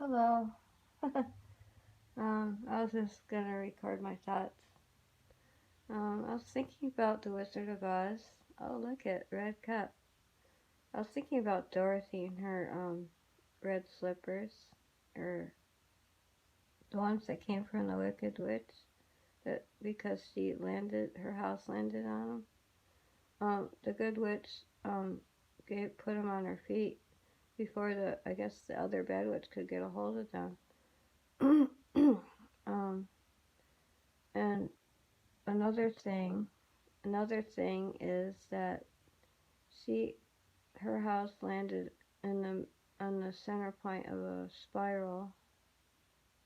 Hello. I was just gonna record my thoughts. I was thinking about the Wizard of Oz. Oh, look at Red Cup. I was thinking about Dorothy and her red slippers, or the ones that came from the Wicked Witch. That because her house landed on them. The Good Witch put them on her feet before I guess the other bad witch could get a hold of them. um, and another thing Another thing is that she her house landed in on the center point of a spiral.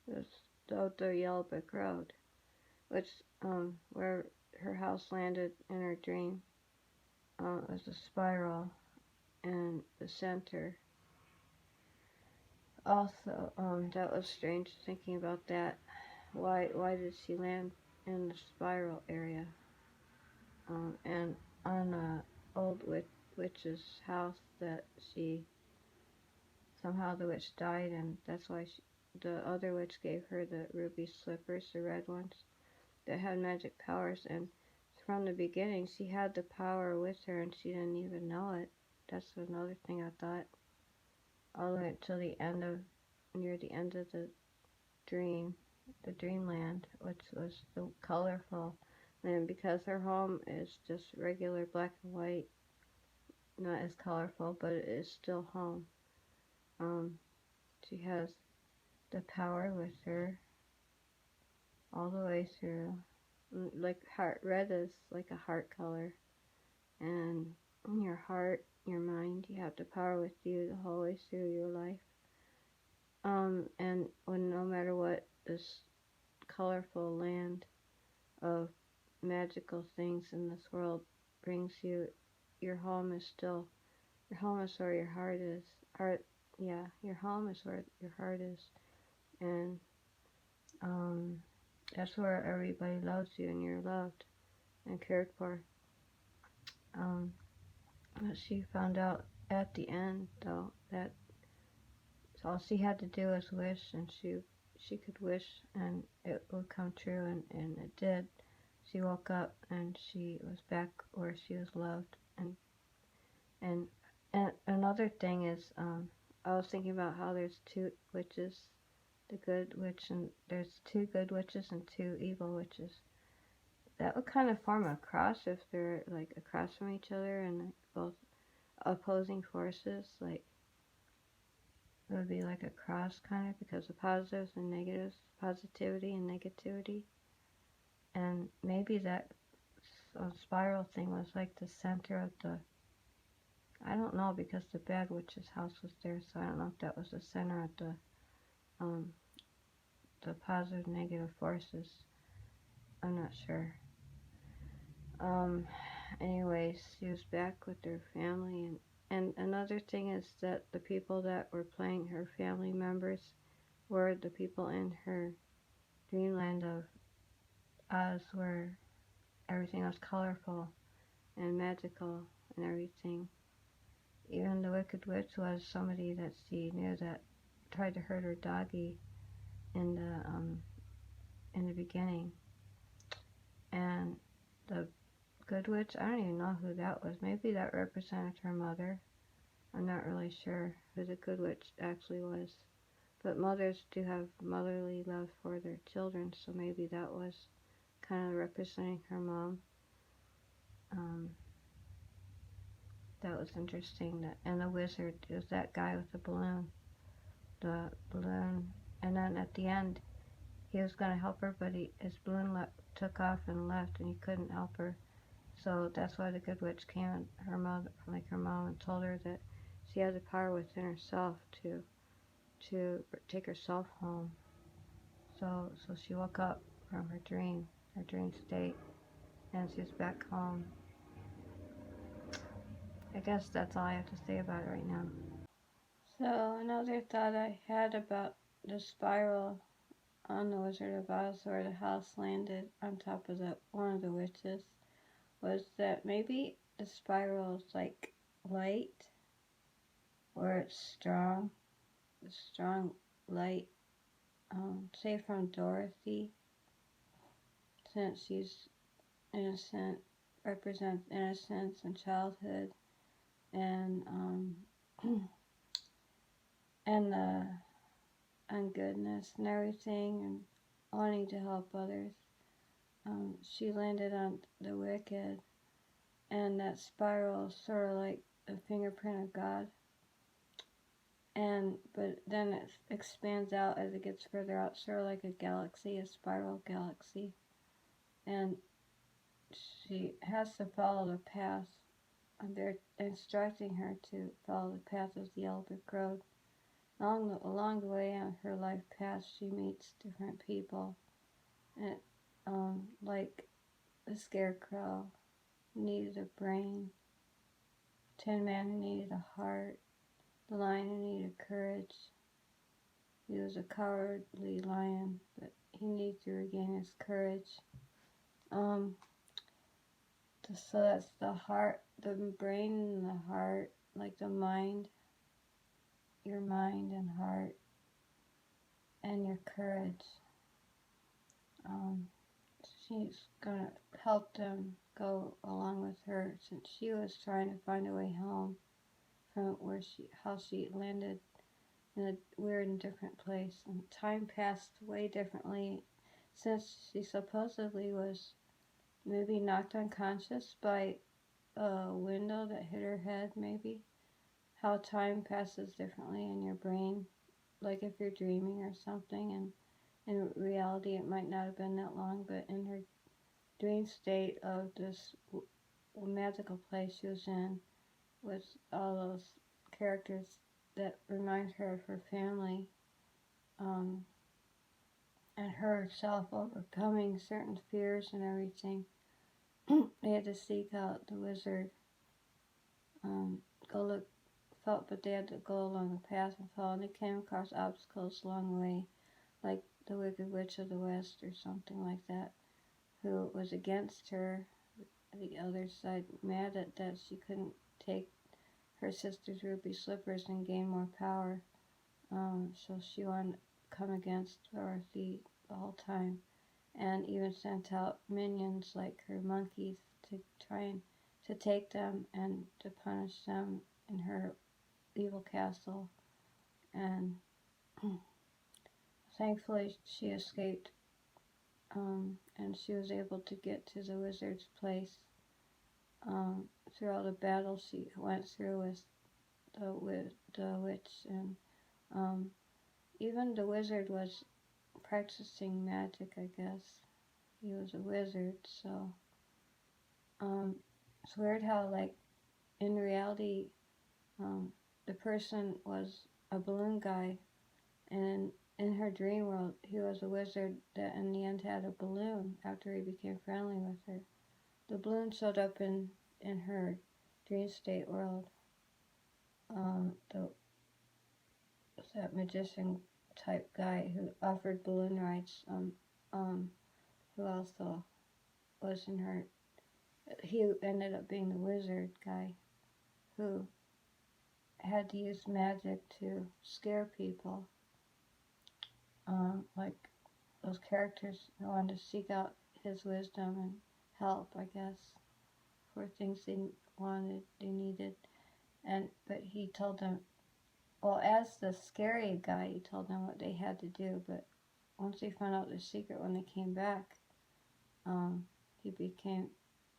The Yellow Brick Road, which where her house landed in her dream was a spiral, and the center. Also, that was strange thinking about that. Why did she land in the spiral area? And on a old witch's house that she somehow the witch died, and that's why the other witch gave her the ruby slippers, the red ones that had magic powers. And from the beginning, she had the power with her, and she didn't even know it. That's another thing I thought. All the way until near the end of dream, the dreamland, which was the colorful land, because her home is just regular black and white, not as colorful, but it is still home. Um, she has the power with her all the way through. Like red is like a heart color, and in your heart, your mind, you have the power with you the whole way through your life. And when no matter what this colorful land of magical things in this world brings you, your home is still your home is where your heart is. Your home is where your heart is, and um, that's where everybody loves you and you're loved and cared for. Um, but she found out at the end, though, that all she had to do was wish, and she could wish, and it would come true, and it did. She woke up, and she was back where she was loved. And, and another thing is, I was thinking about how there's two witches, the good witch, and there's two good witches and two evil witches. That would kind of form a cross if they're like across from each other and both opposing forces. Like it would be like a cross kind of, because of positives and negatives, positivity and negativity. And maybe that spiral thing was like the center of the. I don't know, because the bad witch's house was there, so I don't know if that was the center of um, the positive negative forces. I'm not sure. Um, Anyways, she was back with her family, and another thing is that the people that were playing her family members were the people in her dreamland of Oz, where everything was colorful and magical and everything. Even the Wicked Witch was somebody that she knew that tried to hurt her doggy in the beginning, and the Good Witch, I don't even know who that was. Maybe that represented her mother. I'm not really sure who the Good Witch actually was. But mothers do have motherly love for their children, so maybe that was kind of representing her mom. That was interesting. And the wizard was that guy with the balloon. The balloon. And then at the end, he was going to help her, but his balloon took off and left, and he couldn't help her. So that's why the Good Witch came, her mother, like her mom, and told her that she had the power within herself to take herself home. So she woke up from her dream state, and she's back home. I guess that's all I have to say about it right now. So another thought I had about the spiral on the Wizard of Oz, where the house landed on top of one of the witches, was that maybe the spiral is like light, where it's strong light, say from Dorothy, since she's innocent, represents innocence and childhood, and and the ungoodness and everything, and wanting to help others. She landed on the wicked, and that spiral is sort of like a fingerprint of God. But then it expands out as it gets further out, sort of like a galaxy, a spiral galaxy. And she has to follow the path. And they're instructing her to follow the path of the yellow brick road. Along the way on her life path, she meets different people, and like the scarecrow who needed a brain, Tin Man who needed a heart, the lion who needed courage. He was a cowardly lion, but he needed to regain his courage. So that's the heart, the brain and the heart, like the mind, your mind and heart, and your courage. She's gonna help them go along with her since she was trying to find a way home from how she landed in a weird and different place. And time passed way differently since she supposedly was maybe knocked unconscious by a window that hit her head, maybe. How time passes differently in your brain, like if you're dreaming or something, and in reality it might not have been that long, but in her dream state of this magical place she was in with all those characters that remind her of her family, um, and herself overcoming certain fears and everything. They had to seek out the wizard, go look, but they had to go along the path and follow, and they came across obstacles along the way, like the Wicked Witch of the West or something like that, who was against her, the other side, mad at that she couldn't take her sister's ruby slippers and gain more power. So she wanted to come against Dorothy the whole time, and even sent out minions like her monkeys to try and to take them and to punish them in her evil castle. And thankfully she escaped, and she was able to get to the wizard's place. Through all the battles she went through with the witch, and even the wizard was practicing magic, I guess. He was a wizard, so it's weird how, like, in reality, the person was a balloon guy, and in her dream world, he was a wizard that in the end had a balloon after he became friendly with her. The balloon showed up in her dream state world. That magician type guy who offered balloon rides, who also was in her, he ended up being the wizard guy who had to use magic to scare people, like those characters who wanted to seek out his wisdom and help, I guess, for things they wanted, they needed. But he told them, well, as the scary guy, he told them what they had to do, but once they found out the secret when they came back, he became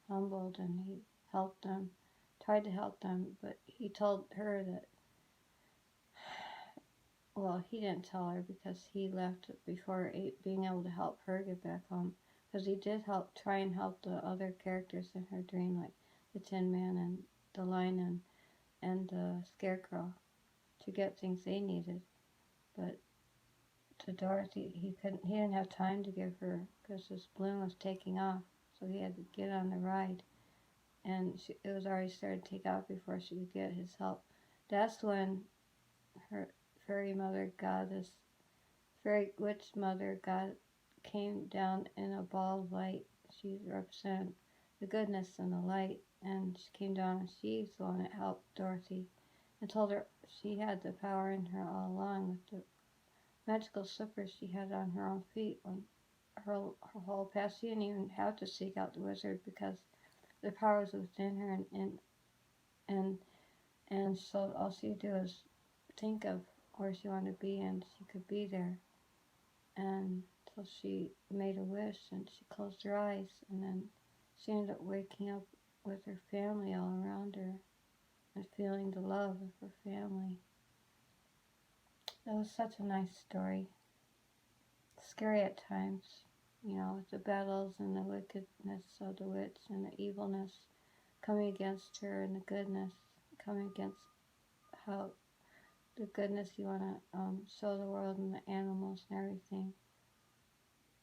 humbled and he helped them, tried to help them, but he told her that, well, he didn't tell her because he left before being able to help her get back home, because he did try and help the other characters in her dream, like the Tin Man and the Lion and the Scarecrow, to get things they needed. But to Dorothy, he didn't have time to give her because this balloon was taking off, so he had to get on the ride, and it was already started to take off before she could get his help. That's when her fairy witch mother god came down in a ball of light. She represented the goodness and the light, and she came down and she's the one that helped Dorothy and told her she had the power in her all along with magical slippers she had on her own feet when her whole past. She didn't even have to seek out the wizard because the power was within her, and and so all she would do is think of where she wanted to be, and she could be there. And so she made a wish, and she closed her eyes, and then she ended up waking up with her family all around her and feeling the love of her family. It was such a nice story. Scary at times, with the battles and the wickedness of the witch and the evilness coming against her and the goodness coming against how the goodness you want to show the world and the animals and everything.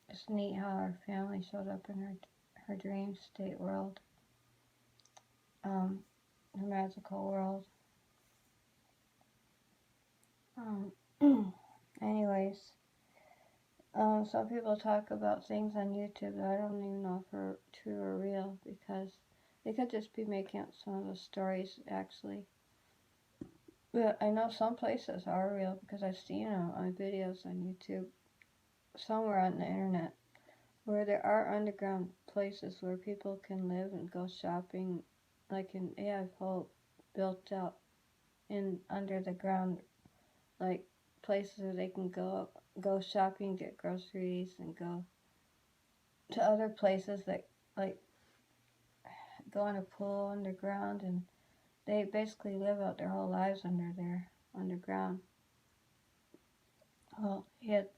It's neat how our family showed up in her dream state world, her magical world. Anyways, some people talk about things on YouTube that I don't even know if are true or real because they could just be making up some of the stories actually. But I know some places are real because I've seen them on videos on YouTube, somewhere on the internet, where there are underground places where people can live and go shopping, they have whole built out in under the ground, like places where they can go shopping, get groceries, and go to other places that like go in a pool underground, and they basically live out their whole lives under there underground. Well, he had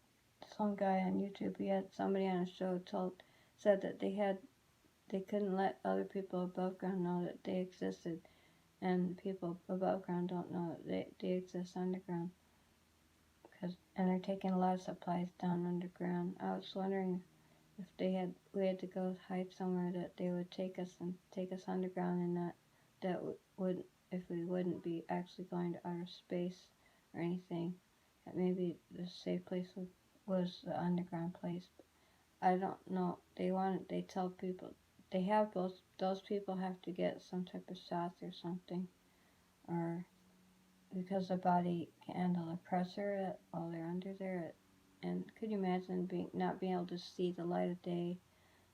some guy on YouTube. He had somebody on a show said that they couldn't let other people above ground know that they existed, and people above ground don't know that they exist underground. And they're taking a lot of supplies down underground. I was wondering if we had to go hide somewhere, that they would take us underground, and that would if we wouldn't be actually going to outer space or anything, that maybe the safe place was the underground place. But I don't know. They tell people they have those people have to get some type of shots or something, or because the body can handle the pressure while they're under there. And could you imagine not being able to see the light of day,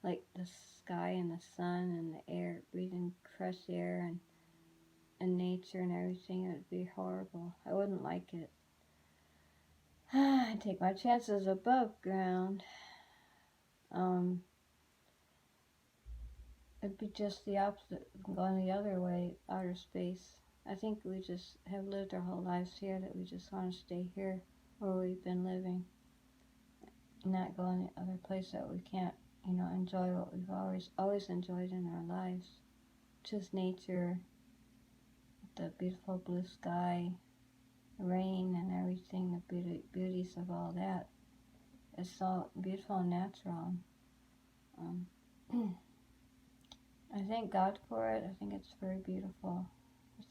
like the sky and the sun and the air, breathing fresh air and nature and everything? It would be horrible. I wouldn't like it. I'd take my chances above ground. It'd be just the opposite, going the other way, outer space. I think we just have lived our whole lives here, that we just want to stay here where we've been living, not go any other place that we can't, enjoy what we've always enjoyed in our lives, which is nature, the beautiful blue sky, rain, and everything, the beauties of all that. It's so beautiful and natural. I thank God for it. I think it's very beautiful.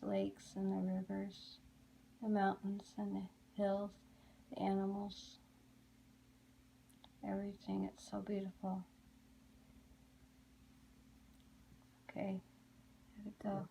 The lakes and the rivers, the mountains and the hills, the animals, everything. It's so beautiful. Okay, gotta go.